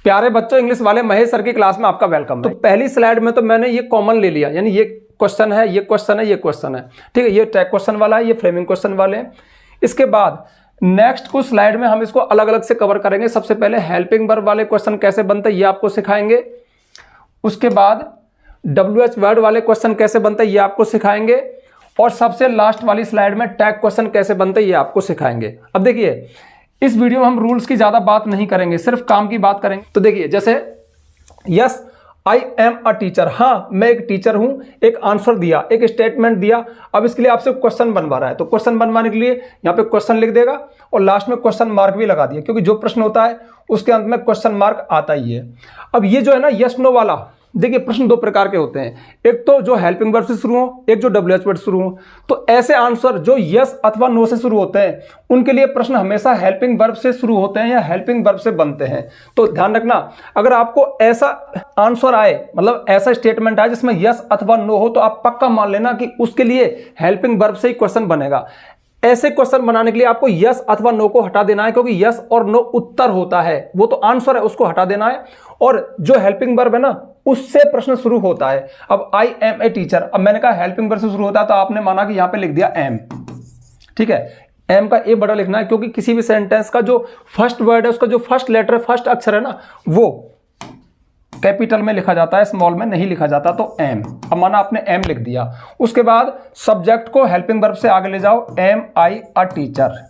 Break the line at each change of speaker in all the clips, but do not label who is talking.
प्यारे बच्चों, इंग्लिश वाले महेश सर की क्लास में आपका वेलकम। तो पहली स्लाइड में तो मैंने ये कॉमन ले लिया, यानी ये क्वेश्चन है, ये क्वेश्चन है, ये क्वेश्चन है, ठीक है। ये टैग क्वेश्चन वाला है, ये फ्रेमिंग क्वेश्चन वाले हैं। इसके बाद नेक्स्ट कुछ स्लाइड में हम इसको अलग अलग से कवर करेंगे। सबसे पहले हेल्पिंग वर्ब वाले क्वेश्चन कैसे बनते हैं ये आपको सिखाएंगे। उसके बाद WH वर्ड वाले क्वेश्चन कैसे बनते हैं ये आपको सिखाएंगे। और सबसे लास्ट वाली स्लाइड में टैग क्वेश्चन कैसे बनते हैं ये आपको सिखाएंगे। अब देखिए, इस वीडियो में हम रूल्स की ज्यादा बात नहीं करेंगे, सिर्फ काम की बात करेंगे। तो देखिए, जैसे yes I am a teacher, हाँ मैं एक टीचर हूं, एक आंसर दिया, एक स्टेटमेंट दिया। अब इसके लिए आपसे क्वेश्चन बनवा रहा है, तो क्वेश्चन बनवाने के लिए यहां पे क्वेश्चन लिख देगा और लास्ट में क्वेश्चन मार्क भी लगा दिया, क्योंकि जो प्रश्न होता है उसके अंत में क्वेश्चन मार्क आता ही है। अब ये जो है ना यस नो वाला, देखिए प्रश्न दो प्रकार के होते हैं, एक तो जो हेल्पिंग वर्ब से शुरू हो, एक जो WH वर्ड शुरू हो। तो ऐसे आंसर जो यस अथवा नो से शुरू होते हैं उनके लिए प्रश्न हमेशा हेल्पिंग वर्ब से शुरू होते हैं या हेल्पिंग वर्ब से बनते हैं। तो ध्यान रखना, अगर आपको ऐसा आंसर आए, मतलब ऐसा स्टेटमेंट आए जिसमें यस अथवा नो हो, तो आप पक्का मान लेना कि उसके लिए हेल्पिंग वर्ब से ही क्वेश्चन बनेगा। ऐसे क्वेश्चन बनाने के लिए आपको यस अथवा नो को हटा देना है, क्योंकि यस और नो उत्तर होता है, वो तो आंसर है, उसको हटा देना है। और जो हेल्पिंग वर्ब है ना उससे प्रश्न शुरू होता है। अब आई एम ए टीचर, अब मैंने कहा हेल्पिंग वर्ब से शुरू होता है, तो आपने माना कि यहां पे लिख दिया एम, ठीक है। एम का ए बड़ा लिखना है, क्योंकि किसी भी सेंटेंस का जो फर्स्ट वर्ड है, उसका जो फर्स्ट लेटर है, फर्स्ट अक्षर है ना, वो कैपिटल में लिखा जाता है, स्मॉल में नहीं लिखा जाता। तो एम, अब माना आपने एम लिख दिया। उसके बाद सब्जेक्ट को हेल्पिंग वर्ब से आगे ले जाओ, एम आई अ टीचर,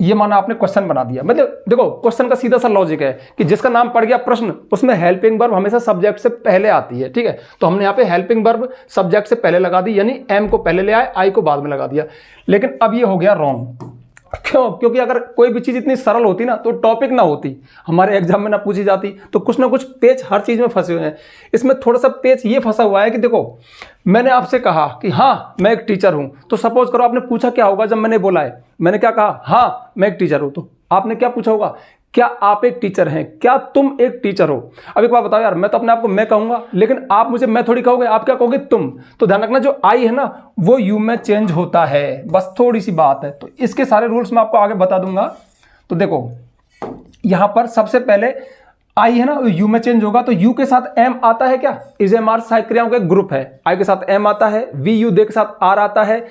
ये माना आपने क्वेश्चन बना दिया। मतलब देखो, क्वेश्चन का सीधा सा लॉजिक है कि जिसका नाम पड़ गया प्रश्न, उसमें हेल्पिंग वर्ब हमेशा सब्जेक्ट से पहले आती है, ठीक है। तो हमने यहाँ पे हेल्पिंग वर्ब सब्जेक्ट से पहले लगा दी, यानी एम को पहले ले आए, आई को बाद में लगा दिया। लेकिन अब ये हो गया रॉन्ग। क्यों? क्योंकि अगर कोई भी चीज इतनी सरल होती ना तो टॉपिक ना होती, हमारे एग्जाम में ना पूछी जाती। तो कुछ ना कुछ पेच हर चीज में फंसे हुए हैं। इसमें थोड़ा सा पेच ये फंसा हुआ है कि देखो, मैंने आपसे कहा कि हाँ मैं एक टीचर हूं, तो सपोज करो आपने पूछा क्या होगा जब मैंने बोला है, मैंने क्या कहा, हाँ मैं एक टीचर हूं, तो आपने क्या पूछा होगा, क्या आप एक टीचर हैं, क्या तुम एक टीचर हो। अब एक बात बताओ यार, मैं तो अपने आप को मैं कहूंगा, लेकिन आप मुझे मैं थोड़ी कहोगे, आप क्या कहोगे, तुम। तो ध्यान रखना, जो आई है ना वो यू में चेंज होता है, बस थोड़ी सी बात है। तो इसके सारे रूल्स मैं आपको आगे बता दूंगा। तो देखो, यहां पर सबसे पहले आई है ना यू में चेंज होगा, तो यू के साथ एम आता है क्या, इज एम आर सहायक क्रियाओं का एक ग्रुप है। आई के साथ एम आता है, वी यू दे के साथ आर आता है,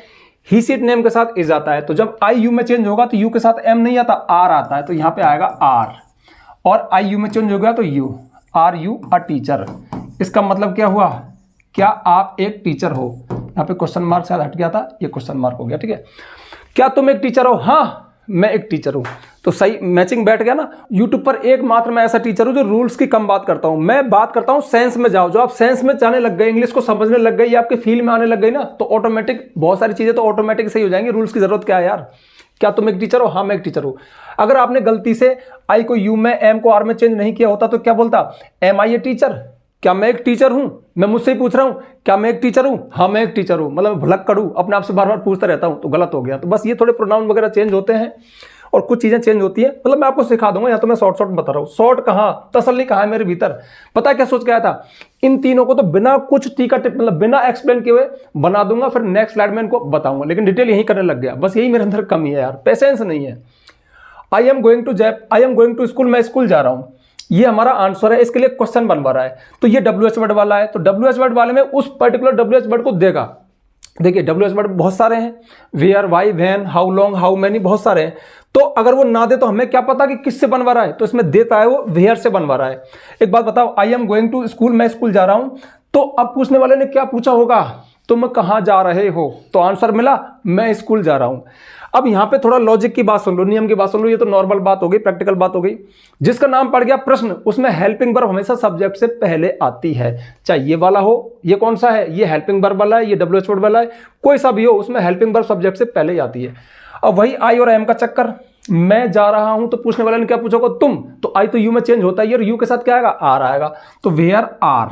ही सीट नेम के साथ इज आता है। तो जब आई यू में चेंज होगा तो यू के साथ एम नहीं आता, आर आता है, तो यहां पे आएगा आर। और आई यू में चेंज हो गया तो you, are you a teacher. इसका मतलब क्या हुआ, क्या आप एक टीचर हो। यहां पे क्वेश्चन मार्क शायद हट गया था, ये क्वेश्चन मार्क हो गया, ठीक है। क्या तुम एक टीचर हो, हाँ मैं एक टीचर हूं। तो सही मैचिंग बैठ गया ना। यूट्यूब पर एकमात्र मैं ऐसा टीचर हूं जो रूल्स की कम बात करता हूं। मैं बात करता हूं सेंस में जाओ। जो आप सेंस में जाने लग गए, इंग्लिश को समझने लग गए, या आपके फील्ड में आने लग गई ना, तो ऑटोमेटिक बहुत सारी चीजें तो ऑटोमेटिक सही हो जाएंगी। रूल्स की जरूरत क्या है यार। क्या तुम एक टीचर हो, हाँ मैं एक टीचर हूं। अगर आपने गलती से आई को यू में, एम को आर में चेंज नहीं किया होता तो क्या बोलता, एम आई ए टीचर, क्या मैं एक टीचर हूं। मैं मुझसे ही पूछ रहा हूं, क्या मैं एक टीचर हूं, हाँ मैं एक टीचर हूं। मतलब भुलक करूं, अपने आप से बार बार पूछता रहता हूं, तो गलत हो गया। तो बस ये थोड़े प्रोनाउन वगैरह चेंज होते हैं और कुछ चीजें चेंज होती है। मतलब मैं आपको सिखा दूंगा, या तो मैं शॉर्ट बता रहा हूँ। शॉर्ट कहाँ, तसल्ली कहाँ है मेरे भीतर। पता है क्या सोच के आया था, इन तीनों को तो बिना कुछ टीका टिप, मतलब बिना एक्सप्लेन किए हुए बना दूंगा, फिर नेक्स्ट स्लाइड में इनको बताऊंगा। लेकिन डिटेल यही करने लग गया, बस यही मेरे अंदर कमी है यार, पेशेंस नहीं है। I am going to school, मैं स्कूल जा रहा हूं, ये हमारा आंसर है। इसके लिए क्वेश्चन बनवा रहा है, तो ये WH वर्ड वाला है। तो WH वर्ड वाले में उस पर्टिकुलर WH वर्ड को देगा। देखिए WH वर्ड बहुत सारे हैं, where, why, when, how long, how many, बहुत सारे हैं। तो अगर वो ना दे तो हमें क्या पता कि किससे बनवा रहा है। तो इसमें देता है वो वेयर से बनवा रहा है। एक बात बताओ, I am going to school, मैं स्कूल जा रहा हूं, तो अब पूछने वाले ने क्या पूछा होगा, तुम कहां जा रहे हो। तो आंसर मिला, मैं स्कूल जा रहा हूं। अब यहां पे थोड़ा लॉजिक की बात सुन लो, नियम की बात सुन लो। ये तो नॉर्मल बात हो गई, प्रैक्टिकल बात हो गई। जिसका नाम पड़ गया प्रश्न, उसमें हेल्पिंग वर्ब हमेशा सब्जेक्ट से पहले आती है। चाहे ये वाला हो, ये कौन सा है, ये हेल्पिंग वर्ब वाला है, ये WH वर्ड वाला है, कोई सा भी हो, उसमें हेल्पिंग वर्ब सब्जेक्ट से पहले ही आती है। अब वही आई और एम का चक्कर, मैं जा रहा हूं तो पूछने वाले ने क्या पूछा होगा, तुम। तो आई तो यू में चेंज होता है, और यू के साथ क्या आएगा, आर आएगा। तो वेयर आर।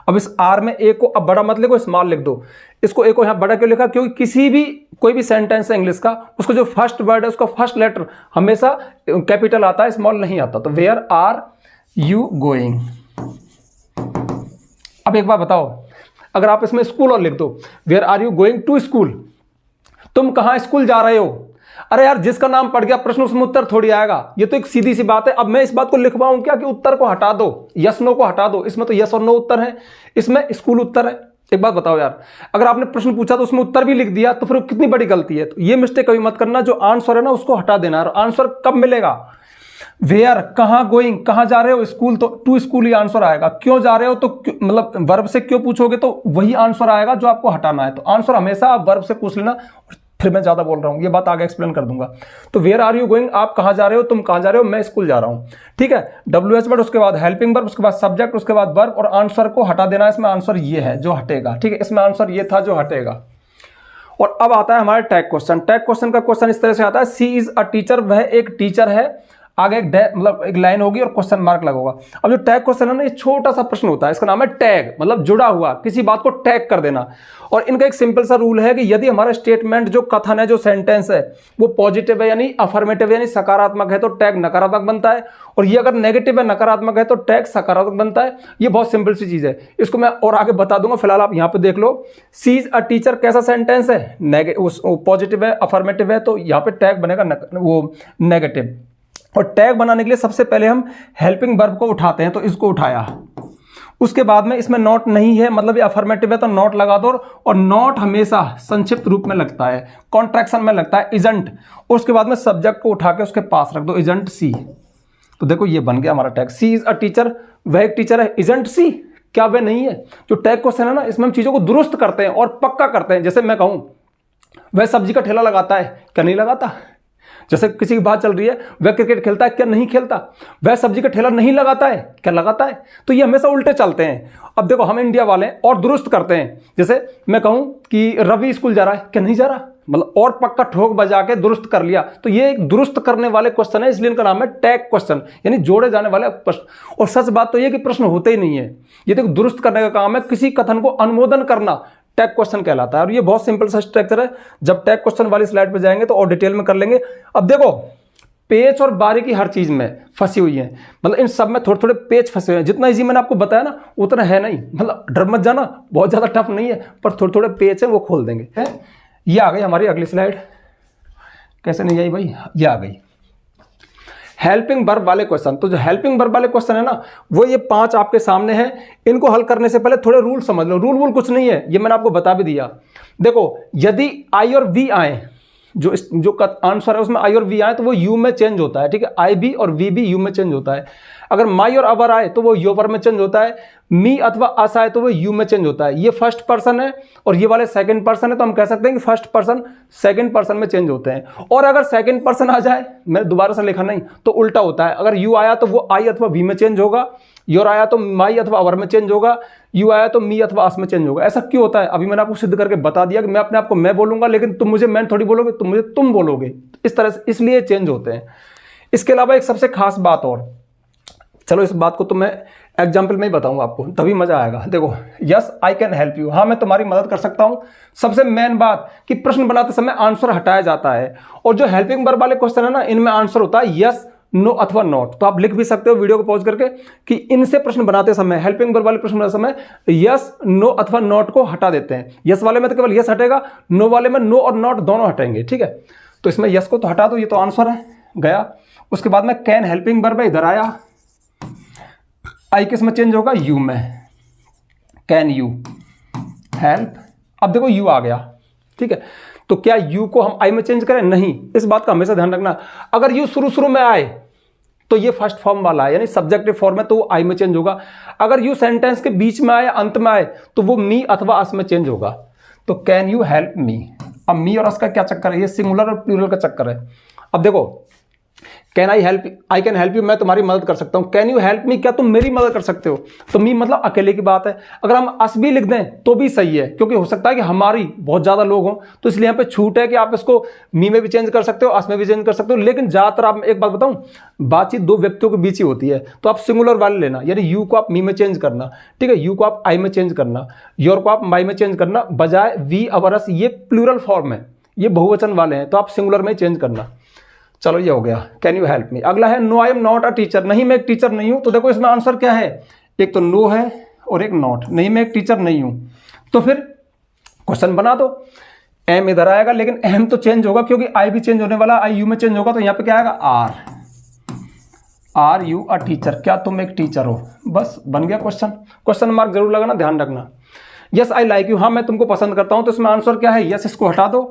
अब इस आर में ए को अब बड़ा मत लिखो, स्मॉल लिख दो। इसको ए को यहां बड़ा क्यों लिखा, क्योंकि किसी भी कोई भी सेंटेंस है इंग्लिश का, उसका जो फर्स्ट वर्ड है, उसका फर्स्ट लेटर हमेशा कैपिटल आता है, स्मॉल नहीं आता। तो वेयर आर यू गोइंग। अब एक बार बताओ, अगर आप इसमें स्कूल और लिख दो, where are you going to school, तुम कहां स्कूल जा रहे हो। अरे यार जिसका नाम पड़ गया प्रश्न उसमें उत्तर थोड़ी आएगा, ये तो एक सीधी सी बात है। अब मैं इस बात को लिखवाऊं क्या कि उत्तर को हटा दो, यस नो को हटा दो, इसमें तो यस और नो उत्तर है, इसमें स्कूल उत्तर है। एक बात बताओ यार, अगर आपने प्रश्न पूछा तो उसमें उत्तर भी लिख दिया तो फिर कितनी बड़ी गलती है। तो ये मिस्टेक कभी मत करना, जो आंसर है ना उसको हटा देना। और आंसर कब मिलेगा, वेयर, कहाँ गोइंग, कहाँ जा रहे हो, स्कूल, तो टू स्कूल ही आंसर आएगा। क्यों जा रहे हो तो मतलब वर्ब से क्यों पूछोगे तो वही आंसर आएगा जो आपको हटाना है। तो आंसर हमेशा आप वर्ब से पूछ लेना। फिर मैं ज्यादा बोल रहा हूं, ये बात आगे एक्सप्लेन कर दूंगा। तो वेयर आर यू गोइंग, आप कहां जा रहे हो, तुम कहां जा रहे हो, मैं स्कूल जा रहा हूं। ठीक है, WH वर्ड, उसके बाद हेल्पिंग वर्ब, उसके बाद सब्जेक्ट, उसके बाद वर्ब, और आंसर को हटा देना। इसमें आंसर ये है जो हटेगा। ठीक है, इसमें आंसर ये था जो हटेगा। और अब आता है हमारा टैग क्वेश्चन। टैग क्वेश्चन का क्वेश्चन इस तरह से आता है, सी इज अ टीचर, वह एक टीचर है, आगे एक मतलब एक लाइन होगी और क्वेश्चन मार्क लगा होगा। अब जो टैग क्वेश्चन है ना, ये छोटा सा प्रश्न होता है, इसका नाम है टैग, मतलब जुड़ा हुआ, किसी बात को टैग कर देना। और इनका एक सिंपल सा रूल है कि यदि हमारा स्टेटमेंट, जो कथन है, जो सेंटेंस है, वो पॉजिटिव है यानी अफर्मेटिव यानी सकारात्मक है तो टैग नकारात्मक बनता है, और ये अगर नेगेटिव है, नकारात्मक है, तो टैग सकारात्मक बनता है। ये बहुत सिंपल सी चीज है, इसको मैं और आगे बता दूंगा, फिलहाल आप यहां पे देख लो। सी इज अ टीचर कैसा सेंटेंस है, पॉजिटिव है, अफर्मेटिव है, तो यहां पे टैग बनेगा वो नेगेटिव। और टैग बनाने के लिए सबसे पहले हम हेल्पिंग वर्ब को उठाते हैं, तो इसको उठाया। उसके बाद में इसमें नॉट नहीं है, मतलब ये अफर्मेटिव है तो नॉट लगा दो, और नॉट हमेशा संक्षिप्त रूप में लगता है, कॉन्ट्रैक्शन में लगता है, इजंट। और उसके बाद में सब्जेक्ट को उठा के उसके पास रख दो, इजंट सी। तो देखो ये बन गया हमारा tag. She is a teacher, वह एक टीचर है, इजंट सी, क्या वह नहीं है। जो टैग क्वेश्चन है ना, इसमें हम चीजों को दुरुस्त करते हैं और पक्का करते हैं। जैसे मैं कहूं वह सब्जी का ठेला लगाता है, क्या नहीं लगाता। जैसे किसी की बात चल रही है, वह क्रिकेट खेलता है, क्या नहीं खेलता। वह सब्जी का ठेला नहीं लगाता है, क्या लगाता है। तो ये हमेशा उल्टे चलते हैं। अब देखो हम इंडिया वाले और दुरुस्त करते हैं। जैसे मैं कहूं कि रवि स्कूल जा रहा है, क्या नहीं जा रहा, मतलब और पक्का ठोक बजा के दुरुस्त कर लिया। तो ये एक दुरुस्त करने वाले क्वेश्चन है, इसलिए इनका नाम है टैग क्वेश्चन, यानी जोड़े जाने वाले प्रश्न। और सच बात तो ये कि प्रश्न होते ही नहीं है, ये तो दुरुस्त करने का काम है, किसी कथन को अनुमोदन करना टैग क्वेश्चन कहलाता है। और ये बहुत सिंपल सा स्ट्रक्चर है, जब टैग क्वेश्चन वाली स्लाइड पे जाएंगे तो और डिटेल में कर लेंगे। अब देखो पेच और बारीकी हर चीज में फंसी हुई है, मतलब इन सब में थोड़े थोड़े पेच फंसे हुए हैं। जितना इजी मैंने आपको बताया ना उतना है नहीं, मतलब डर मत जाना, बहुत ज्यादा टफ नहीं है, पर थोड़े थोड़े पेच है वो खोल देंगे। ये आ गई हमारी अगली स्लाइड, कैसे नहीं आई भाई, ये आ गई हेल्पिंग वर्ब वाले क्वेश्चन। तो जो हेल्पिंग वर्ब वाले क्वेश्चन है ना, वो ये 5 आपके सामने हैं। इनको हल करने से पहले थोड़े रूल समझ लो। रूल कुछ नहीं है, ये मैंने आपको बता भी दिया। देखो यदि आई और वी आए, जो आंसर है उसमें आई और वी आए तो वो यू में चेंज होता है। ठीक है, आई भी और वी भी यू में चेंज होता है। अगर माई और अवर आए तो वो योवर में चेंज होता है। मी अथवा अस आए तो वो यू में चेंज होता है। ये फर्स्ट पर्सन है और ये वाले सेकंड पर्सन है, तो हम कह सकते हैं कि फर्स्ट पर्सन सेकंड पर्सन में चेंज होते हैं। और अगर सेकंड पर्सन आ जाए, मैंने दोबारा से लिखा नहीं, तो उल्टा होता है। अगर यू आया तो वो आई अथवा वी में चेंज होगा, योर आया तो माई अथवा अवर में चेंज होगा, यू आया तो मी अथवा अस में चेंज होगा। ऐसा क्यों होता है, अभी मैंने आपको सिद्ध करके बता दिया कि मैं अपने आप को मैं बोलूंगा, लेकिन तुम मुझे मैं थोड़ी बोलोगे, तुम मुझे तुम बोलोगे। इस तरह से इसलिए चेंज होते हैं। इसके अलावा एक सबसे खास बात और, चलो इस बात को तो मैं एग्जाम्पल में ही बताऊंगा आपको, तभी मजा आएगा। देखो yes I can help you, हाँ मैं तुम्हारी मदद कर सकता हूं। सबसे मेन बात कि प्रश्न बनाते समय आंसर हटाया जाता है। और जो हेल्पिंग वर्ब वाले क्वेश्चन है ना, इनमें आंसर होता है यस, नो अथवा नॉट। तो आप लिख भी सकते हो वीडियो को पॉज करके कि इनसे प्रश्न बनाते समय, हेल्पिंग वर्ब वाले प्रश्न बनाते समय यस, नो अथवा नॉट को हटा देते हैं। यस वाले में तो केवल यस हटेगा, नो वाले में नो और नॉट दोनों हटेंगे। ठीक है, तो इसमें यस को तो हटा दो, ये तो आंसर है गया। उसके बाद में कैन हेल्पिंग वर्ब इधर आया, आई किस में चेंज होगा, यू में। कैन यू हेल्प, अब देखो यू आ गया। ठीक है, तो क्या यू को हम आई में चेंज करें, नहीं। इस बात का हमेशा ध्यान रखना, अगर यू शुरू में आए तो ये फर्स्ट फॉर्म वाला है, यानी सब्जेक्टिव फॉर्म है, तो वो आई में चेंज होगा। अगर यू सेंटेंस के बीच में आए, अंत में आए, तो वो मी अथवा अस में चेंज होगा। तो कैन यू हेल्प मी, अब मी और अस का क्या चक्कर है, ये सिंगुलर और प्लूरल का चक्कर है। अब देखो can I help, I can help you, मैं तुम्हारी मदद कर सकता हूं। कैन यू हेल्प मी, क्या तुम मेरी मदद कर सकते हो। तो मी मतलब अकेले की बात है। अगर हम अस भी लिख दें तो भी सही है, क्योंकि हो सकता है कि हमारी बहुत ज्यादा लोग हों, तो इसलिए यहाँ पे छूट है कि आप इसको मी में भी चेंज कर सकते हो, अस में भी चेंज कर सकते हो। लेकिन ज्यादातर आप एक बात बताऊं, बातचीत दो व्यक्तियों के बीच ही होती है, तो आप सिंगुलर वाले लेना, यानी यू को आप मी में चेंज करना। ठीक है, यू को आप आई में चेंज करना, योर को आप माई में चेंज करना, बजाय वी अवर अस। ये प्लूरल फॉर्म है, ये बहुवचन वाले हैं, तो आप सिंगुलर में चेंज करना। चलो ये हो गया कैन यू हेल्प मी। अगला है no I am not a teacher, नहीं मैं एक टीचर नहीं हूं। तो देखो इसमें आंसर क्या है, एक तो नो है और एक नॉट, नहीं मैं एक टीचर नहीं हूं। तो फिर क्वेश्चन बना दो, एम इधर आएगा, लेकिन एम तो चेंज होगा क्योंकि आई भी चेंज होने वाला, आई यू में चेंज होगा, तो यहाँ पे क्या आएगा आर यू अ टीचर, क्या तुम एक टीचर हो। बस बन गया क्वेश्चन। क्वेश्चन मार्क जरूर लगाना, ध्यान रखना। यस आई लाइक यू, हाँ मैं तुमको पसंद करता हूं, तो इसमें आंसर क्या है, यस, इसको हटा दो।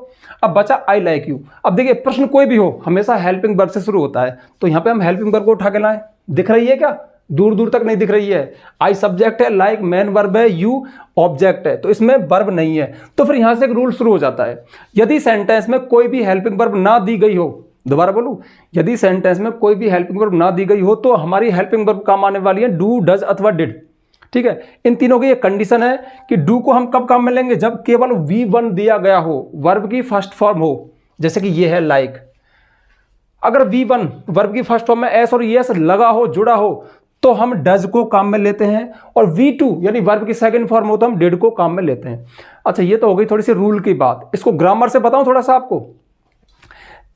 अब बचा आई लाइक यू। अब देखिए प्रश्न कोई भी हो हमेशा हेल्पिंग वर्ब से शुरू होता है, तो यहाँ पे हम हेल्पिंग वर्ब को उठा के लाए। दिख रही है क्या, दूर दूर तक नहीं दिख रही है। आई सब्जेक्ट है, लाइक मेन वर्ब है, यू ऑब्जेक्ट है, तो इसमें वर्ब नहीं है। तो फिर यहां से एक रूल शुरू हो जाता है, यदि सेंटेंस में कोई भी हेल्पिंग वर्ब ना दी गई हो, दोबारा बोलूं, यदि सेंटेंस में कोई भी हेल्पिंग वर्ब ना दी गई हो तो हमारी हेल्पिंग वर्ब काम आने वाली है डू, डज अथवा डिड। ठीक है, इन तीनों की एक कंडीशन है कि डू को हम कब काम में लेंगे, जब केवल V1 दिया गया हो, वर्ब की फर्स्ट फॉर्म हो, जैसे कि ये है लाइक। अगर V1 वर्ब की फर्स्ट फॉर्म में एस और यस लगा हो, जुड़ा हो, तो हम डज को काम में लेते हैं, और V2 यानी वर्ब की सेकंड फॉर्म हो तो हम डिड को काम में लेते हैं। अच्छा, ये तो हो गई थोड़ी सी रूल की बात। इसको ग्रामर से बताऊं थोड़ा सा आपको।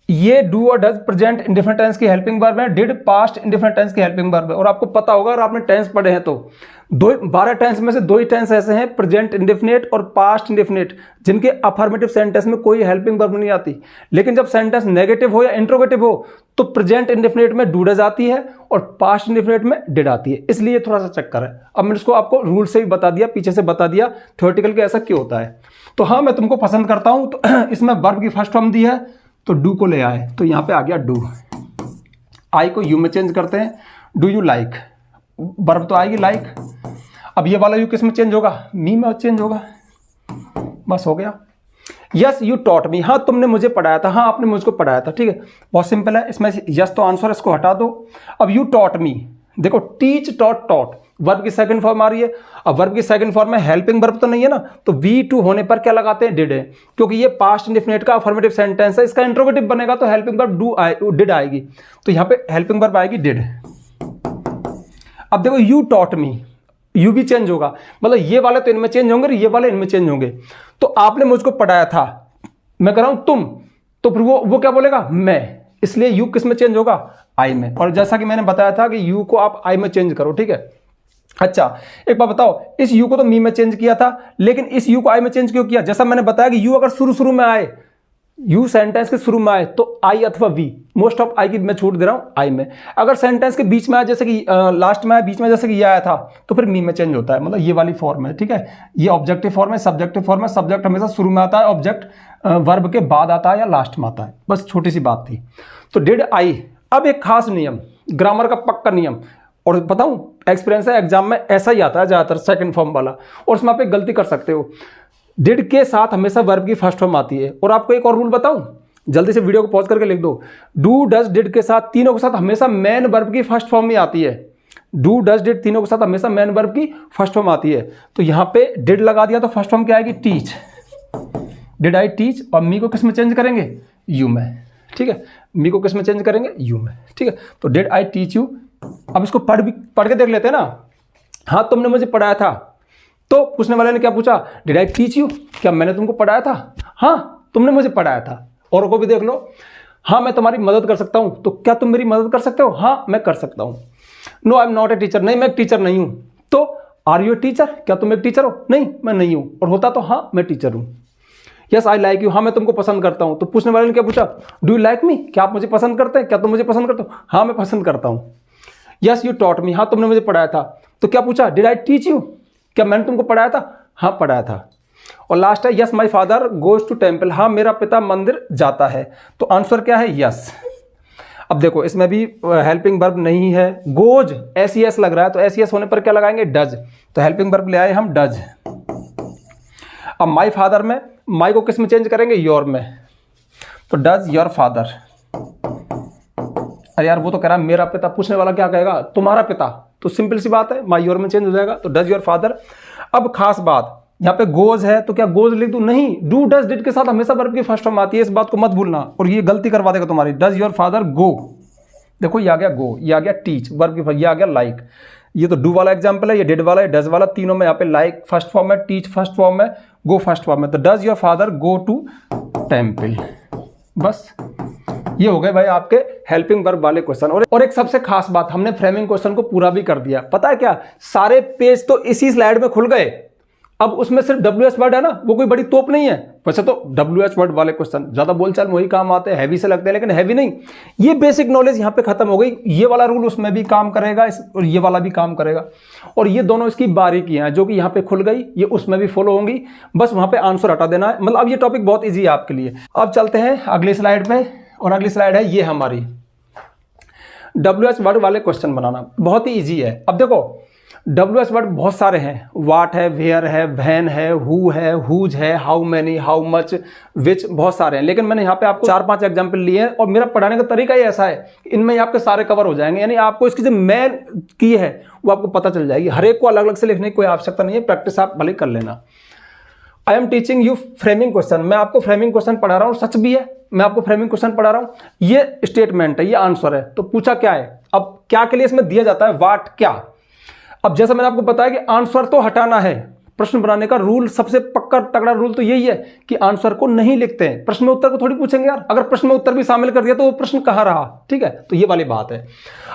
ये डू और डज प्रेजेंट इंडिफरेंट टेंस की हेल्पिंग वर्ब है, डिड पास्ट इंडिफरेंट टेंस की हेल्पिंग वर्ब है। और आपको पता होगा अगर आपने टेंस पढ़े हैं तो 12 टेंस में से 2 ही टेंस ऐसे हैं, प्रेजेंट इंडिफिनिट और पास्ट इंडिफिनिट, जिनके अफर्मेटिव सेंटेंस में कोई हेल्पिंग वर्ब नहीं आती। लेकिन जब सेंटेंस नेगेटिव हो या इंट्रोगेटिव हो तो प्रेजेंट इंडिफिनिट में डू डज आती है और पास्ट इंडिफिनिट में डिड आती है। इसलिए थोड़ा सा चक्कर है। अब मैंने इसको आपको रूल से भी बता दिया, पीछे से बता दिया थ्योरेटिकल के ऐसा क्यों होता है। तो हाँ, मैं तुमको पसंद करता हूं, तो इसमें वर्ब की फर्स्ट फॉर्म दी है तो डू को ले आए, तो यहां पे आ गया डू। आई को यू में चेंज करते हैं, डू यू लाइक, वर्ब तो आएगी लाइक। अब ये वाला यू किस में चेंज होगा, मी में चेंज होगा। बस हो गया। यस यू टॉट मी, हाँ तुमने मुझे पढ़ाया था, हाँ आपने मुझको पढ़ाया था। ठीक है, बहुत सिंपल है। इसमें यस तो आंसर, इसको हटा दो। अब यू टॉट मी, देखो टीच टॉट टॉट, वर्ब की सेकंड फॉर्म आ रही है। अब वर्ब की सेकंड फॉर्म में हेल्पिंग वर्ब तो नहीं है ना, तो V2 होने पर क्या लगाते हैं, डिड है, क्योंकि ये पास्ट इंडेफिनिट का अफर्मेटिव सेंटेंस है। इसका इंट्रोगेटिव बनेगा तो हेल्पिंग वर्ब डिड आएगी, तो यहाँ पे हेल्पिंग वर्ब आएगी डिड। अब देखो यू टॉट मी, यू भी चेंज होगा, मतलब ये वाले तो इनमें चेंज होंगे, ये वाले इनमें चेंज होंगे। तो आपने मुझको पढ़ाया था, मैं कह रहा हूं तुम, तो फिर वो क्या बोलेगा, मैं, इसलिए यू किस में चेंज होगा, आई में। और जैसा कि मैंने बताया था कि यू को आप आई में चेंज करो। ठीक है, अच्छा एक बात बताओ, इस यू को तो मी में चेंज किया था, लेकिन इस यू को आई में चेंज क्यों किया। जैसा मैंने बताया कि यू अगर शुरू में आए, यू सेंटेंस के शुरू में आए तो आई अथवा वी, मोस्ट ऑफ आई की मैं छूट दे रहा हूं, आई में। अगर सेंटेंस के बीच में आया, जैसे कि लास्ट में आया, बीच में जैसे कि ये आया था, तो फिर मी में चेंज होता है, मतलब ये वाली फॉर्म है। ठीक है, ये ऑब्जेक्टिव फॉर्म है, सब्जेक्टिव फॉर्म है। सब्जेक्ट हमेशा शुरू में आता है, ऑब्जेक्ट वर्ब के बाद आता है या लास्ट में आता है। बस छोटी सी बात थी। तो डिड आई। अब एक खास नियम, ग्रामर का पक्का नियम, और बताऊं एक्सपीरियंस है, एग्जाम में ऐसा ही आता है ज्यादातर सेकंड फॉर्म वाला, और उसमें आप एक गलती कर सकते हो। डिड के साथ हमेशा वर्ब की फर्स्ट फॉर्म आती है। और आपको एक और रूल बताऊं, जल्दी से वीडियो को पॉज करके लिख दो। डू डज डिड के साथ, तीनों के साथ हमेशा मेन वर्ब की फर्स्ट फॉर्म ही आती है। डू डज डिड तीनों के साथ हमेशा मेन वर्ब की फर्स्ट फॉर्म आती है। तो यहां पे डिड लगा दिया तो फर्स्ट फॉर्म क्या आएगी, टीच। डिड आई टीच, और मी को किस में चेंज करेंगे, यू में। ठीक है, मी को किस में चेंज करेंगे, यू में। ठीक है, तो डिड आई टीच यू। अब इसको पढ़ के देख लेते हैं ना। हाँ तुमने मुझे पढ़ाया था, तो पूछने वाले ने क्या पूछा, डिड आई टीच यू, क्या मैंने तुमको पढ़ाया था, हाँ तुमने मुझे पढ़ाया था। और को भी देख लो, हाँ मैं तुम्हारी मदद कर सकता हूं, तो क्या तुम मेरी मदद कर सकते हो, हाँ मैं कर सकता हूं। No I am not a teacher, नहीं मैं एक टीचर नहीं हूं। तो आर यू ए टीचर, क्या तुम एक टीचर हो, नहीं मैं नहीं हूं। और होता तो हाँ मैं टीचर हूं। यस आई लाइक यू, हाँ मैं तुमको पसंद करता हूं। तो पूछने वाले ने क्या पूछा, डू यू लाइक मी, क्या आप मुझे पसंद करते हैं, क्या तुम मुझे पसंद करते हो, हाँ मैं पसंद करता हूं। यस यू टॉट मी, हाँ तुमने मुझे पढ़ाया था। तो क्या पूछा, डिड आई टीच यू, क्या मैंने तुमको पढ़ाया था, हाँ पढ़ाया था। और लास्ट है yes my father goes to temple, हाँ मेरा पिता मंदिर जाता है। तो आंसर क्या है, यस। अब देखो इसमें भी हेल्पिंग वर्ब नहीं है, गोज एस लग रहा है, तो एस होने पर क्या लगाएंगे, डज। तो हेल्पिंग वर्ब ले आए हम डज। अब माई फादर में माई को किस में चेंज करेंगे, योर में। तो डज योर फादर। अरे यार वो तो कह रहा है मेरा पिता, पूछने वाला क्या कहेगा, तुम्हारा पिता। तो सिंपल सी बात है, माई योर में चेंज हो जाएगा, तो डज योर फादर। अब खास बात, यहाँ पे गोज है तो क्या गोज लिख दूं, नहीं। डू डज डिड के साथ हमेशा वर्ब की फर्स्ट फॉर्म आती है, इस बात को मत भूलना, और ये गलती करवा देगा तुम्हारी। डज योर फादर गो, देखो ये आ गया गो, ये आ गया टीच वर्ब की, ये आ गया लाइक। ये तो डू वाला एग्जाम्पल है, ये डिड वाला है, डज वाला, तीनों में यहाँ पे लाइक फर्स्ट फॉर्म है, टीच फर्स्ट फॉर्म है, गो फर्स्ट फॉर्म है। तो does your father go to temple. बस ये हो गए भाई आपके हेल्पिंग वर्ब वाले क्वेश्चन। और एक सबसे खास बात, हमने फ्रेमिंग क्वेश्चन को पूरा भी कर दिया। पता है क्या, सारे पेज तो इसी स्लाइड में खुल गए। अब उसमें सिर्फ WS वर्ड है ना, वो कोई बड़ी तोप नहीं है, वैसे तो WH वर्ड वाले क्वेश्चन ज़्यादा बोलचाल में वही काम आते हैं, हैवी से लगते हैं, लेकिन हैवी नहीं। ये बेसिक नॉलेज यहाँ पे खत्म हो गई। ये वाला रूल उसमें भी काम करेगा, और ये वाला भी काम करेगा, और ये दोनों इसकी बारीकियाँ हैं जो कि यहाँ पे खुल गई, ये उसमें भी फॉलो होंगी। बस वहाँ पे आंसर हटा देना है। मतलब अब ये टॉपिक बहुत ईजी है आपके लिए। अब चलते हैं अगली स्लाइड पे, और अगली स्लाइड है ये हमारी WH वर्ड वाले क्वेश्चन बनाना। बहुत ही ईजी है। अब देखो WH वर्ड बहुत सारे हैं, वाट है, वेयर है, वैन है, हु है, हुज है, हाउ मैनी, हाउ मच, विच, बहुत सारे हैं। लेकिन मैंने यहाँ पे आपको 4-5 एग्जाम्पल लिए हैं, और मेरा पढ़ाने का तरीका ही ऐसा है कि इनमें आपके सारे कवर हो जाएंगे। यानी आपको इसकी जो मेन की है वो आपको पता चल जाएगी। हर एक को अलग अलग से लिखने की कोई आवश्यकता नहीं है, प्रैक्टिस आप भले कर लेना। I am teaching you framing question. मैं आपको फ्रेमिंग क्वेश्चन पढ़ा रहा हूँ, सच भी है, मैं आपको फ्रेमिंग क्वेश्चन पढ़ा रहा हूँ। ये स्टेटमेंट है, ये आंसर है। तो पूछा क्या है, अब क्या के लिए इसमें दिया जाता है, वाट, क्या। अब जैसा मैंने आपको बताया कि आंसर तो हटाना है। प्रश्न बनाने का रूल, सबसे पक्का तगड़ा रूल तो यही है कि आंसर को नहीं लिखते हैं। प्रश्न में उत्तर को थोड़ी पूछेंगे यार, अगर प्रश्न में उत्तर भी शामिल कर दिया तो वो प्रश्न कहाँ रहा। ठीक है, तो ये वाली बात है।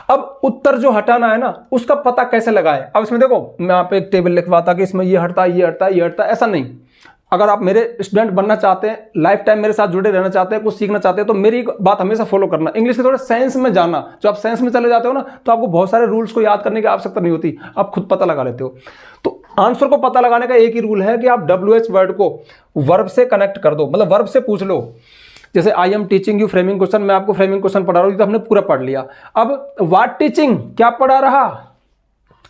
अब उत्तर जो हटाना है ना, उसका पता कैसे लगाए। अब इसमें देखो, मैं यहाँ पे एक टेबल लिखवाता कि इसमें ये हटता है, ये हटता है, ये हटता है, ऐसा नहीं। अगर आप मेरे स्टूडेंट बनना चाहते हैं, लाइफ टाइम मेरे साथ जुड़े रहना चाहते हैं, कुछ सीखना चाहते हैं, तो मेरी बात हमेशा फॉलो करना। इंग्लिश के थोड़े साइंस में जाना। जो आप साइंस में चले जाते हो ना, तो आपको बहुत सारे रूल्स को याद करने की आवश्यकता नहीं होती, आप खुद पता लगा लेते हो। तो आंसर को पता लगाने का एक ही रूल है कि आप WH वर्ड को वर्ब से कनेक्ट कर दो, मतलब वर्ब से पूछ लो। जैसे I am teaching you framing question, मैं आपको फ्रेमिंग क्वेश्चन पढ़ा रहा हूँ, तो हमने पूरा पढ़ लिया। अब वाट टीचिंग, क्या पढ़ा रहा,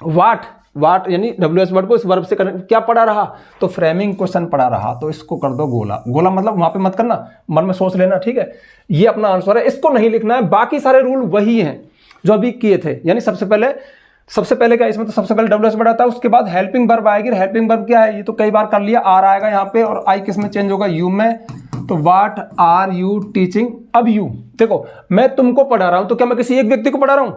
वाट यानी WH वर्ड को इस वर्ब से कनेक्ट, क्या पढ़ा रहा, तो फ्रेमिंग क्वेश्चन पढ़ा रहा, तो इसको कर दो गोला। गोला मतलब वहां पे मत करना, मन में सोच लेना, ठीक है। ये अपना आंसर है, इसको नहीं लिखना है। बाकी सारे रूल वही हैं जो अभी किए थे। यानी सबसे पहले क्या, इसमें तो सबसे पहले WH वर्ड आता है, उसके बाद हेल्पिंग वर्ब आएगी। हेल्पिंग वर्ब क्या है, ये तो कई बार कर लिया, आर आएगा यहाँ पे, और आई किस में चेंज होगा, यू में। तो वाट आर यू टीचिंग। अब यू देखो, मैं तुमको पढ़ा रहा हूं, तो क्या मैं किसी एक व्यक्ति को पढ़ा रहा हूं।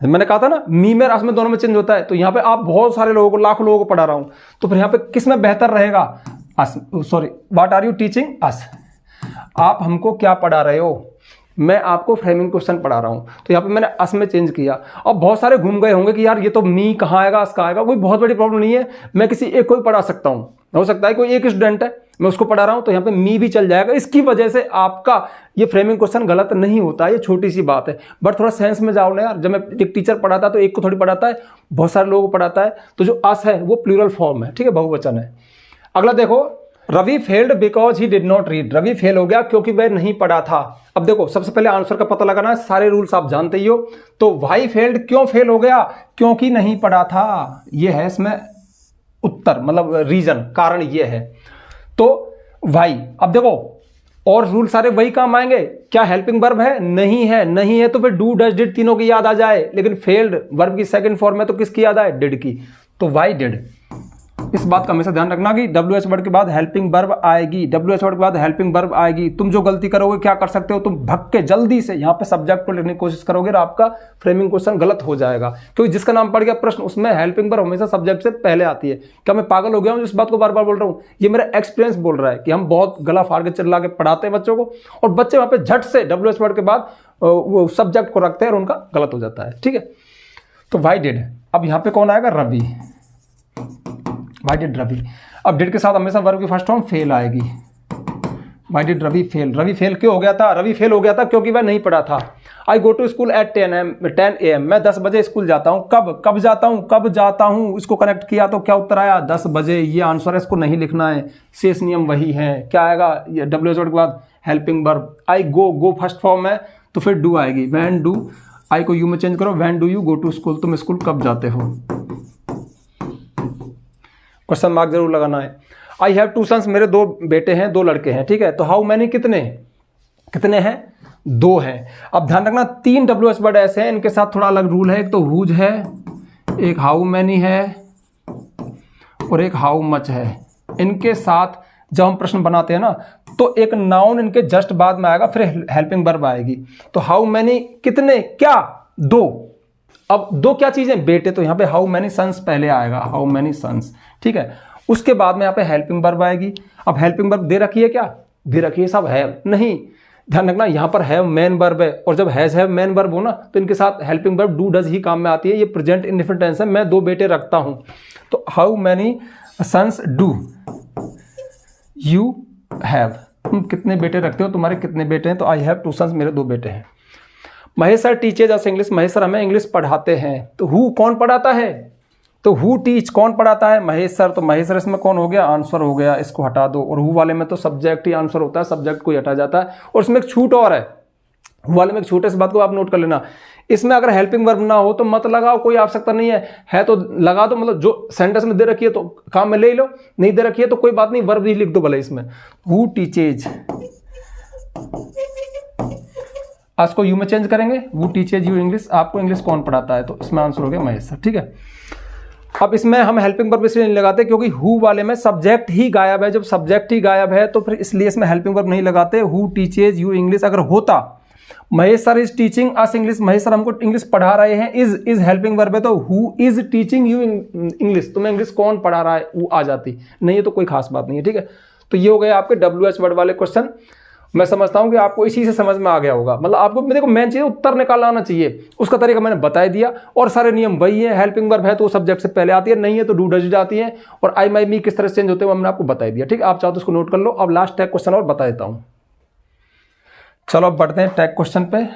मैंने कहा था ना, मी में रास में दोनों में चेंज होता है। तो यहाँ पे आप बहुत सारे लोगों को, लाखों लोगों को पढ़ा रहा हूं, तो फिर यहाँ पे किस में बेहतर रहेगा, us. Sorry, what are you teaching us, आप हमको क्या पढ़ा रहे हो। मैं आपको फ्रेमिंग क्वेश्चन पढ़ा रहा हूं, तो यहाँ पे मैंने अस में चेंज किया। अब बहुत सारे घूम गए होंगे कि यार ये तो मी कहाँ आएगा, अस कहाँ आएगा। कोई बहुत बड़ी प्रॉब्लम नहीं है, मैं किसी एक को ही पढ़ा सकता हूँ। हो सकता है कोई एक स्टूडेंट है, मैं उसको पढ़ा रहा हूं, तो यहाँ पे मी भी चल जाएगा। इसकी वजह से आपका ये फ्रेमिंग क्वेश्चन गलत नहीं होता है। ये छोटी सी बात है, बट थोड़ा सेंस में जाओ ना यार। जब मैं एक टीचर पढ़ाता है तो एक को थोड़ी पढ़ाता है, बहुत सारे लोगों को पढ़ाता है। तो जो अस है वो प्लूरल फॉर्म है, ठीक है, बहुवचन है। अगला देखो, Ravi failed because he did not read. Ravi fail हो गया क्योंकि वह नहीं पढ़ा था। अब देखो, सबसे पहले आंसर का पता लगाना है, सारे रूल्स आप जानते ही हो। तो वाई फेल्ड, क्यों फेल हो गया, क्योंकि नहीं पढ़ा था। ये है इसमें उत्तर, मतलब रीजन, कारण ये है। तो वाई। अब देखो, और रूल सारे वही काम आएंगे। क्या हेल्पिंग वर्ब है, नहीं है, नहीं है तो फिर डू डज डिड तीनों की याद आ जाए। लेकिन फेल्ड वर्ब की सेकंड फॉर्म है तो किसकी याद आए, डिड की। तो वाई डिड। इस बात का हमेशा ध्यान रखना कि WH वर्ड के बाद हेल्पिंग वर्ब आएगी, WH वर्ड के बाद हेल्पिंग वर्ब आएगी। तुम जो गलती करोगे, क्या कर सकते हो, तुम भग के जल्दी से यहाँ पे सब्जेक्ट को लिखने की कोशिश करोगे और आपका फ्रेमिंग क्वेश्चन गलत हो जाएगा। क्योंकि जिसका नाम पड़ गया प्रश्न, उसमें हेल्पिंग वर्ब हमेशा सब्जेक्ट से पहले आती है। क्या मैं पागल हो गया हूँ इस बात को बार बार बोल रहा हूँ, ये मेरा एक्सपीरियंस बोल रहा है कि हम बहुत गला फाड़ के चिल्ला के पढ़ाते हैं बच्चों को, और बच्चे वहाँ पे झट से WH वर्ड के बाद वो सब्जेक्ट को रखते हैं और उनका गलत हो जाता है, ठीक है। तो वाई डिड। अब यहाँ पे कौन आएगा, रवि। Y did Ravi. अब डिड के साथ हमेशा वर्ब की फर्स्ट फॉर्म फेल आएगी। Why did Ravi fail. Ravi fail क्यों हो गया था, रवि फेल हो गया था क्योंकि वह नहीं पढ़ा था। I go to school at 10 AM। मैं 10 बजे स्कूल जाता हूँ। कब जाता हूँ, इसको कनेक्ट किया तो क्या उत्तर आया, 10 बजे। ये आंसर है, इसको नहीं लिखना है, शेष नियम वही है। क्या आएगा, ये WH वर्ड के बाद हेल्पिंग वर्ब। आई गो फर्स्ट फॉर्म है तो फिर डू आएगी, वैन डू। आई को यू में चेंज करो, when do you go to school, तुम स्कूल कब जाते हो। क्वेश्चन मार्क जरूर लगाना है। I have 2 sons. मेरे 2 बेटे हैं, 2 लड़के हैं, ठीक है। तो हाउ मैनी, कितने हैं, 2 हैं। अब ध्यान रखना, 3 WH वर्ड ऐसे हैं, इनके साथ थोड़ा अलग रूल है। एक तो हुज है, एक हाउ मैनी है, और एक हाउ मच है। इनके साथ जब हम प्रश्न बनाते हैं ना, तो एक नाउन इनके जस्ट बाद में आएगा, फिर हेल्पिंग वर्ब आएगी। तो हाउ मैनी, कितने, क्या, 2। अब 2 क्या चीजें, बेटे, तो यहाँ पे हाउ मैनी सन्स पहले आएगा, हाउ मैनी सन्स, ठीक है। उसके बाद में यहाँ पे हेल्पिंग वर्ब आएगी। अब हेल्पिंग वर्ब दे रखी है, क्या दे रखी है, सब है नहीं। ध्यान रखना, यहाँ पर हैव मेन वर्ब है, और जब हैव मेन वर्ब हो ना, तो इनके साथ helping verb do does he काम में आती है। ये प्रेजेंट इंडेफिनिट टेंस है, मैं 2 बेटे रखता हूँ। तो how many sons do you have, तुम कितने बेटे रखते हो, तुम्हारे कितने बेटे हैं, तो आई हैव 2 सन्स, मेरे 2 बेटे हैं। महेश सर टीचेज अस इंग्लिश, महेश सर हमें इंग्लिश पढ़ाते हैं। तो हु कौन पढ़ाता है, तो हु टीच कौन पढ़ाता है, महेश सर। तो महेश सर इसमें कौन हो गया, आंसर हो गया, इसको हटा दो। और हु वाले में तो सब्जेक्ट ही आंसर होता है, सब्जेक्ट को ही हटा जाता है। और इसमें एक छूट और है, हु वाले में एक छूट है, इस बात को आप नोट कर लेना। इसमें अगर हेल्पिंग वर्ब ना हो तो मत लगाओ, कोई आवश्यकता नहीं है तो लगा दो, मतलब जो सेंटेंस में दे रखी है तो काम में ले लो, नहीं दे रखी है तो कोई बात नहीं, वर्ब ही लिख दो भले इसमें। हु टीचेज, आज को यू में चेंज करेंगे, हु टीचेज यू इंग्लिश, आपको इंग्लिश कौन पढ़ाता है, तो इसमें आंसर हो गया महेश सर। ठीक है, अब इसमें हम हेल्पिंग वर्ब इसलिए नहीं लगाते क्योंकि हु वाले में सब्जेक्ट ही गायब है। जब सब्जेक्ट ही गायब है तो फिर इसलिए इसमें हेल्पिंग वर्ब नहीं लगाते। हु टीचेज यू इंग्लिश अगर होता, Mahesh sir is teaching us English, Mahesh sir हमको इंग्लिश पढ़ा रहे हैं, इज हेल्पिंग वर्ब है, तो who is teaching you English, तुम्हें इंग्लिश कौन पढ़ा रहा है, वो आ जाती, नहीं है तो कोई खास बात नहीं है। ठीक है, तो ये हो गए आपके WH वर्ड वाले क्वेश्चन। मैं समझता हूं कि आपको इसी से समझ में आ गया होगा, मतलब आपको मेरे को मेन चीज़ उत्तर निकालना आना चाहिए, उसका तरीका मैंने बता दिया। और सारे नियम वही है, हेल्पिंग वर्ब है तो सब्जेक्ट से पहले आती है, नहीं है तो डू डज आती है, और आई माई मी किस तरह से चेंज होते हैं मैंने आपको बता दिया। ठीक है, आप चाहो तो उसको नोट कर लो। अब लास्ट टैग क्वेश्चन और बता देता हूँ। चलो अब बढ़ते हैं टैग क्वेश्चन पे।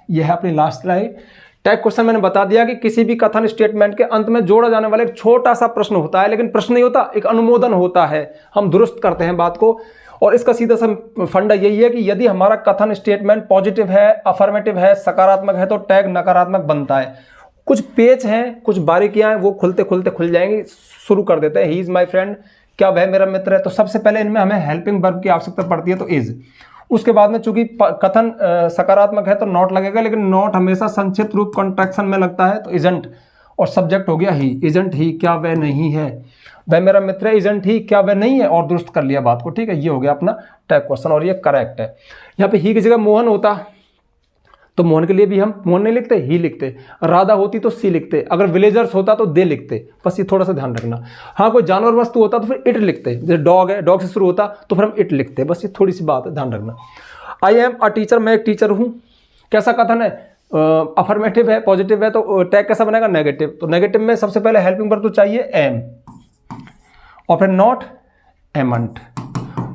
यह है अपनी लास्ट स्लाइड। टैग क्वेश्चन मैंने बता दिया कि किसी भी कथन स्टेटमेंट के अंत में जोड़ा जाने वाला एक छोटा सा प्रश्न होता है, लेकिन प्रश्न नहीं होता, एक अनुमोदन होता है, हम दुरुस्त करते हैं बात को। और इसका सीधा सा फंडा यही है कि यदि हमारा कथन स्टेटमेंट पॉजिटिव है, अफर्मेटिव है, सकारात्मक है, तो टैग नकारात्मक बनता है। कुछ पेच हैं, कुछ बारीकियां हैं, वो खुलते खुलते खुल जाएंगी। शुरू कर देते हैं। ही इज माई फ्रेंड, क्या वह मेरा मित्र है। तो सबसे पहले इनमें हमें हेल्पिंग वर्ब की आवश्यकता पड़ती है, तो इज। उसके बाद में चूंकि कथन सकारात्मक है तो नॉट लगेगा, लेकिन नॉट हमेशा संक्षिप्त रूप कॉन्ट्रैक्शन में लगता है, तो इजंट। और सब्जेक्ट हो गया ही, इजंट ही, क्या वह नहीं है, वह मेरा मित्र है, इजंट ही, क्या वह नहीं है, और दुरुस्त कर लिया बात को। ठीक है, ये हो गया अपना टैग क्वेश्चन और ये करेक्ट है। यहाँ पे ही की जगह मोहन होता तो मोहन के लिए भी हम मोहन नहीं लिखते, ही लिखते। राधा होती तो सी लिखते। अगर विलेजर्स होता तो दे लिखते। बस ये थोड़ा सा ध्यान रखना। हाँ, कोई जानवर वस्तु होता तो फिर इट लिखते। जैसे डॉग है, डॉग से शुरू होता तो फिर हम इट लिखते। बस ये थोड़ी सी बात है, ध्यान रखना। आई एम अ टीचर, मैं एक टीचर हूँ। कैसा कथन है, अफर्मेटिव है, पॉजिटिव है, तो टैग कैसा बनेगा, नेगेटिव। तो नेगेटिव में सबसे पहले हेल्पिंग वर्ब तो चाहिए एम, और फिर नॉट, एमंट,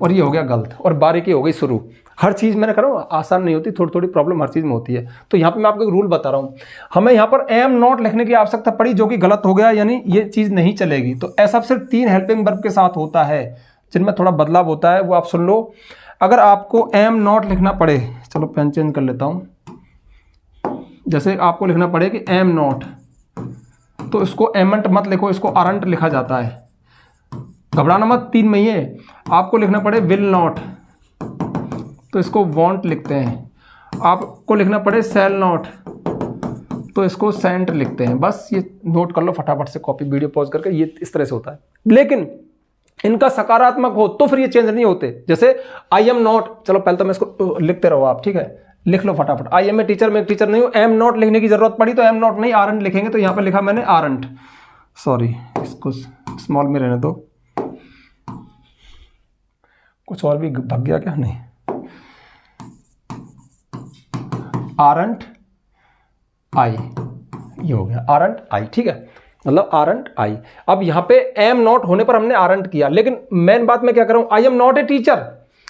और ये हो गया गलत। और बारीकी हो गई शुरू। हर चीज़ मैंने कह रहा हूँ आसान नहीं होती, थोड़ी थोड़ी प्रॉब्लम हर चीज़ में होती है। तो यहाँ पे मैं आपको एक रूल बता रहा हूँ। हमें यहाँ पर एम नॉट लिखने की आवश्यकता पड़ी, जो कि गलत हो गया, यानी ये चीज़ नहीं चलेगी। तो ऐसा सिर्फ 3 हेल्पिंग वर्ब के साथ होता है, जिनमें थोड़ा बदलाव होता है, वो आप सुन लो। अगर आपको एम नॉट लिखना पड़े, चलो पेन चेंज कर लेता हूँ। जैसे आपको लिखना पड़े कि एम नॉट, तो इसको एमंट मत लिखो, इसको अरंट लिखा जाता है। घबराना मत, 3 में ही है। आपको लिखना पड़े विल नॉट, तो इसको वॉन्ट लिखते हैं। आपको लिखना पड़े सेल नॉट, तो इसको सेंट लिखते हैं। बस ये नोट कर लो फटाफट से, कॉपी वीडियो पॉज करके। ये इस तरह से होता है, लेकिन इनका सकारात्मक हो तो फिर ये चेंज नहीं होते। जैसे आई एम नॉट, चलो पहले तो मैं इसको लिखते रहो आप, ठीक है, लिख लो फटाफट। आई एम ए टीचर, मैं एक टीचर नहीं हूँ। एम नॉट लिखने की जरूरत पड़ी तो एम नॉट नहीं आरंट लिखेंगे, तो यहाँ पर लिखा मैंने आरंट। सॉरी, इसको स्मॉल में रहने दो। कुछ और भी भाग गया क्या, नहीं। आरंट आई, ये हो गया आरंट आई। ठीक है, मतलब आरंट आई। अब यहाँ पे एम नॉट होने पर हमने आरंट किया, लेकिन मेन बात मैं क्या कर रहा हूँ, आई एम नॉट ए टीचर,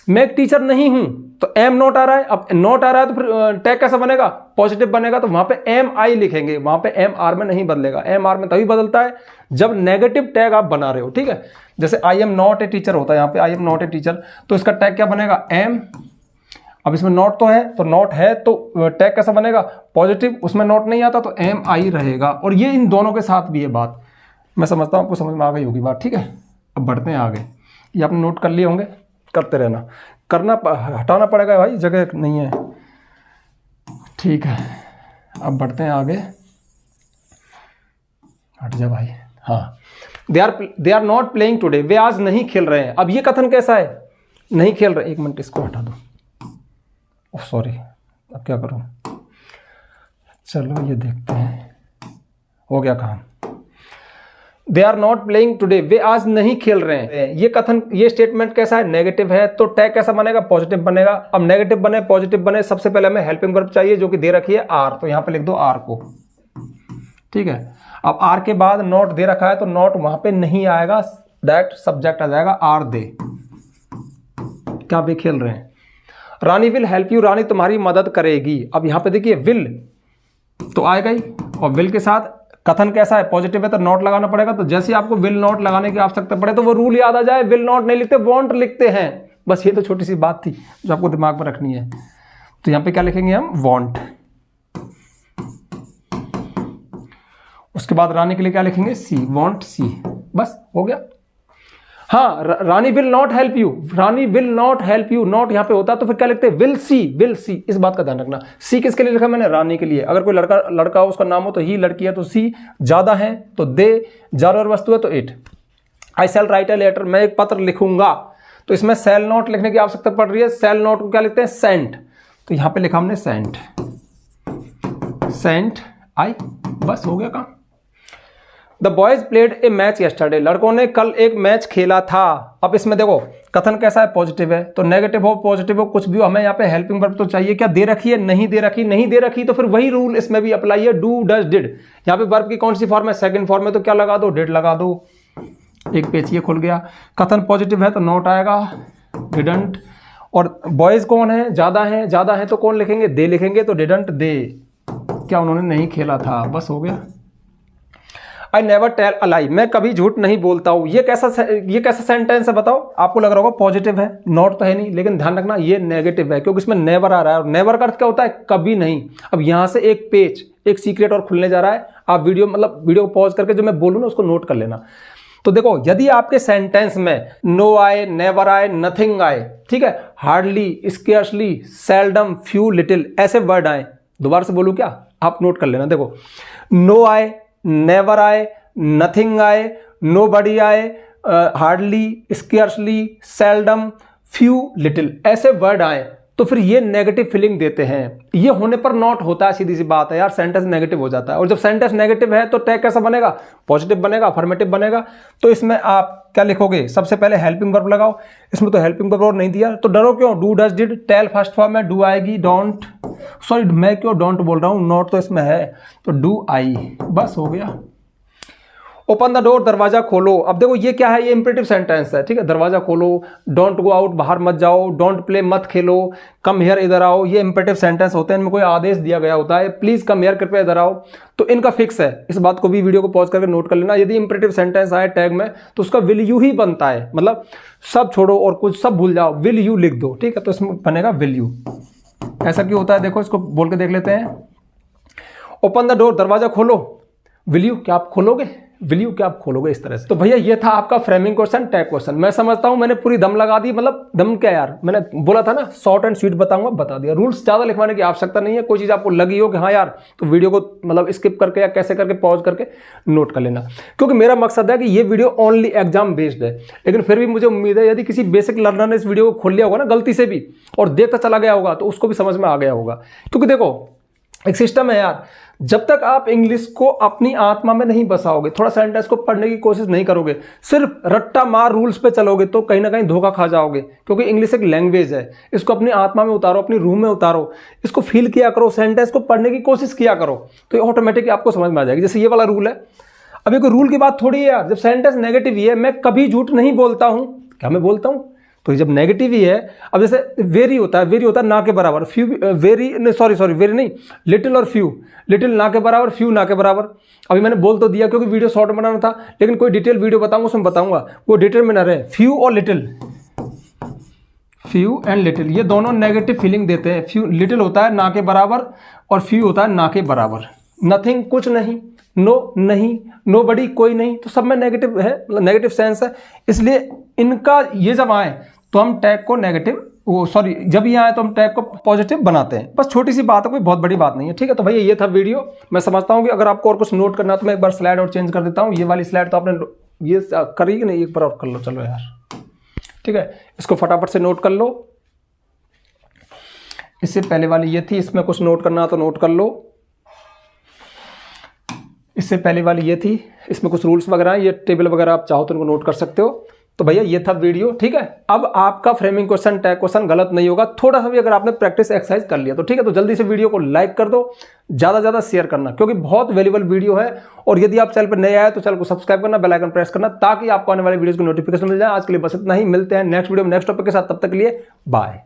मैं एक टीचर नहीं हूं। तो एम नॉट आ रहा है। अब नॉट आ रहा है तो फिर टैग कैसा बनेगा, पॉजिटिव बनेगा। तो वहां पे एम आई लिखेंगे, वहां पे एम आर में नहीं बदलेगा। एम आर में तभी बदलता है जब नेगेटिव टैग आप बना रहे हो। ठीक है, जैसे आई एम नॉट ए टीचर होता है, यहाँ पे आई एम नॉट ए टीचर, तो इसका टैग क्या बनेगा, एम। अब इसमें नॉट तो है, तो नॉट है तो टैग कैसा बनेगा, पॉजिटिव। उसमें नॉट नहीं आता तो एम आई रहेगा। और ये इन दोनों के साथ भी है बात। मैं समझता हूँ आपको समझ में आ गई होगी बात। ठीक है, अब बढ़ते हैं आगे। ये आपने नोट कर लिए होंगे, करते रहना, करना हटाना पड़ेगा भाई, जगह नहीं है। ठीक है, अब बढ़ते हैं आगे। हट जा भाई। हाँ, they are not playing today, वे आज नहीं खेल रहे हैं। अब ये कथन कैसा है, नहीं खेल रहे। एक मिनट, इसको हटा दो। ओह सॉरी, अब क्या करूं, चलो ये देखते हैं, हो गया काम। They are not playing today, वे आज नहीं खेल रहे हैं। ये कथन, ये स्टेटमेंट कैसा है, नेगेटिव है, तो टैग कैसा बनेगा, पॉजिटिव बनेगा। अब नेगेटिव बने, पॉजिटिव बने, सबसे पहले हमें हेल्पिंग वर्ब चाहिए, जो कि दे रखी है आर। तो यहां पे लिख दो आर को। ठीक है, अब आर के बाद नॉट दे रखा है, तो नॉट वहां पे नहीं आएगा, डायरेक्ट सब्जेक्ट आ जाएगा आर दे। क्या वे खेल रहे हैं। रानी विल हेल्प यू, रानी तुम्हारी मदद करेगी। अब यहाँ पे देखिए विल तो आएगा ही, और विल के साथ कथन कैसा है, पॉजिटिव है तो नॉट लगाना पड़ेगा। तो जैसे आपको विल नॉट लगाने की आवश्यकता पड़े तो वो रूल याद आ जाए, विल नॉट नहीं लिखते, वॉन्ट लिखते हैं। बस ये तो छोटी सी बात थी जो आपको दिमाग में रखनी है। तो यहाँ पे क्या लिखेंगे हम, वॉन्ट। उसके बाद रानी के लिए क्या लिखेंगे, सी, वॉन्ट सी। बस हो गया। हाँ, Rani will not help you, Rani will not help you, not यहाँ पे होता तो फिर क्या लिखते हैं, विल सी, विल सी। इस बात का ध्यान रखना। सी किसके लिए लिखा मैंने, रानी के लिए। अगर कोई लड़का हो उसका नाम हो तो ही, लड़की है तो सी, ज्यादा है तो दे, जानवर वस्तु है तो it. I shall write a letter, मैं एक पत्र लिखूंगा। तो इसमें शैल नॉट लिखने की आवश्यकता पड़ रही है। शैल नॉट को क्या लिखते हैं, सेंट। तो यहां पे लिखा हमने सेंट, सेंट आई। बस हो गया काम। The boys played a match yesterday, लड़कों ने कल एक मैच खेला था। अब इसमें देखो कथन कैसा है, पॉजिटिव है। तो नेगेटिव हो पॉजिटिव हो कुछ भी हो, हमें यहाँ पे हेल्पिंग वर्ब तो चाहिए। क्या दे रखी है, नहीं दे रखी, नहीं दे रखी तो फिर वही रूल इसमें भी अप्लाई है, डू डज डिड। यहाँ पे वर्ब की कौन सी फॉर्म है, सेकंड फॉर्म है, तो क्या लगा दो, डिड लगा दो। एक पेज ये खुल गया। कथन पॉजिटिव है तो नॉट आएगा, डिडंट। और बॉयज कौन है, ज्यादा है, ज्यादा है तो कौन लिखेंगे, दे लिखेंगे। तो डिडंट दे, क्या उन्होंने नहीं खेला था। बस हो गया। आई नेवर टेल अ लाई, मैं कभी झूठ नहीं बोलता हूं। ये कैसा सेंटेंस है बताओ। आपको लग रहा होगा पॉजिटिव है, नॉट तो है नहीं, लेकिन ध्यान रखना ये नेगेटिव है, क्योंकि इसमें नेवर आ रहा है। और नेवर का अर्थ क्या होता है, कभी नहीं। अब यहां से एक पेज, एक सीक्रेट और खुलने जा रहा है। आप वीडियो को पॉज करके जो मैं बोलूँ ना उसको नोट कर लेना। तो देखो यदि आपके सेंटेंस में नो आए, नेवर आए, नथिंग आए, ठीक है, hardly, scarcely, seldom, few, little, ऐसे वर्ड आए। दोबारा से बोलूं क्या, आप नोट कर लेना। देखो नो आए, नेवर आए, नथिंग आए, नोबडी आए, hardly, scarcely, seldom, few, little, ऐसे वर्ड आए तो फिर ये नेगेटिव फीलिंग देते हैं। ये होने पर नॉट होता है, सीधी सी बात है यार, सेंटेंस नेगेटिव हो जाता है। और जब सेंटेंस नेगेटिव है तो टैग कैसा बनेगा, पॉजिटिव बनेगा, अफर्मेटिव बनेगा। तो इसमें आप क्या लिखोगे, सबसे पहले हेल्पिंग वर्ब लगाओ। इसमें तो हेल्पिंग वर्ब और नहीं दिया तो डरो क्यों, do does did. Tell first form में डू आएगी, डोंट, सॉरी मैं क्यों डोंट बोल रहा हूं, नॉट तो इसमें है तो डू आई। बस हो गया। ओपन द डोर, दरवाजा खोलो। अब देखो ये क्या है, ये इंपेरेटिव सेंटेंस है, ठीक है। दरवाजा खोलो, डोंट गो आउट, बाहर मत जाओ, डोंट प्ले, मत खेलो, कम हियर, इधर आओ, ये इंपेरेटिव सेंटेंस होते हैं। इनमें कोई आदेश दिया गया होता है, प्लीज कम हियर, कृपया इधर आओ, तो इनका फिक्स है। इस बात को भी वीडियो को पॉज करके नोट कर लेना। यदि इंपेरेटिव सेंटेंस आए टैग में तो उसका विल यू ही बनता है, मतलब सब छोड़ो और कुछ सब भूल जाओ, विल यू लिख दो, ठीक है। तो इसमें बनेगा विल यू। ऐसा क्यों होता है, देखो इसको बोल के देख लेते हैं। ओपन द डोर, दरवाजा खोलो, विल यू, क्या आप खोलोगे, विल यू, क्या आप खोलोगे, इस तरह से। तो भैया ये था आपका फ्रेमिंग क्वेश्चन, टैग क्वेश्चन। मैं समझता हूं मैंने पूरी दम लगा दी, मतलब दम क्या यार, मैंने बोला था ना शॉर्ट एंड स्वीट बताऊंगा, बता दिया। रूल्स ज्यादा लिखवाने की आवश्यकता नहीं है। कोई चीज आपको लगी हो कि हाँ यार, तो वीडियो को मतलब स्किप करके या कैसे करके पॉज करके नोट कर लेना, क्योंकि मेरा मकसद है कि ये वीडियो ओनली एग्जाम बेस्ड है। लेकिन फिर भी मुझे उम्मीद है यदि किसी बेसिक लर्नर ने इस वीडियो को खोल लिया होगा ना गलती से भी और देखता चला गया होगा तो उसको भी समझ में आ गया होगा। क्योंकि देखो एक सिस्टम है यार, जब तक आप इंग्लिश को अपनी आत्मा में नहीं बसाओगे, थोड़ा सेंटेंस को पढ़ने की कोशिश नहीं करोगे, सिर्फ रट्टा मार रूल्स पे चलोगे तो कहीं ना कहीं धोखा खा जाओगे। क्योंकि इंग्लिश एक लैंग्वेज है, इसको अपनी आत्मा में उतारो, अपनी रूह में उतारो, इसको फील किया करो, सेंटेंस को पढ़ने की कोशिश किया करो, तो ये ऑटोमेटिकली आपको समझ में आ जाएगी। जैसे ये वाला रूल है, अब ये कोई रूल की बात थोड़ी है यार। जब सेंटेंस नेगेटिव ही है, मैं कभी झूठ नहीं बोलता हूं, क्या मैं बोलता हूं, तो जब नेगेटिव ही है। अब जैसे वेरी होता है, वेरी होता है ना के बराबर, फ्यू वेरी, सॉरी वेरी नहीं, लिटिल और फ्यू, लिटिल ना के बराबर, फ्यू ना के बराबर। अभी मैंने बोल तो दिया क्योंकि वीडियो शॉर्ट बनाना था, लेकिन कोई डिटेल वीडियो बताऊंगा उसमें बताऊंगा, वो डिटेल में ना रहे। फ्यू और लिटिल, फ्यू एंड लिटिल, ये दोनों नेगेटिव फीलिंग देते हैं। फ्यू, लिटिल होता है ना के बराबर और फ्यू होता है ना के बराबर। नथिंग, कुछ नहीं, नो नहीं, नोबडी, कोई नहीं, तो सब में नेगेटिव है, मतलब नेगेटिव सेंस है। इसलिए इनका ये जब आए तो हम टैग को नेगेटिव, जब ये आए तो हम टैग को पॉजिटिव बनाते हैं। बस छोटी सी बात है, कोई बहुत बड़ी बात नहीं है, ठीक है। तो भैया ये था वीडियो। मैं समझता हूँ कि अगर आपको और कुछ नोट करना तो मैं एक बार स्लाइड और चेंज कर देता हूँ। ये वाली स्लाइड तो आपने ये करी कि नहीं, एक बार और कर लो, चलो यार, ठीक है। इसको फटाफट से नोट कर लो। इससे पहले वाली ये थी, इसमें कुछ नोट करना तो नोट कर लो। इससे पहले वाली ये थी, इसमें कुछ रूल्स वगैरह हैं, ये टेबल वगैरह आप चाहो तो इनको नोट कर सकते हो। तो भैया ये था वीडियो, ठीक है। अब आपका फ्रेमिंग क्वेश्चन, टैग क्वेश्चन गलत नहीं होगा, थोड़ा सा भी अगर आपने प्रैक्टिस एक्सरसाइज कर लिया तो ठीक है। तो जल्दी से वीडियो को लाइक कर दो, ज़्यादा से ज़्यादा शेयर करना, क्योंकि बहुत वैल्यूबल वीडियो है। और यदि आप चैनल पर नए आए तो चैनल को सब्सक्राइब करना, बेल आइकन प्रेस करना, ताकि आपको आने वाली वीडियोस की नोटिफिकेशन मिल जाए। आज के लिए बस इतना ही, मिलते हैं नेक्स्ट वीडियो में नेक्स्ट टॉपिक के साथ, तब तक के लिए बाय।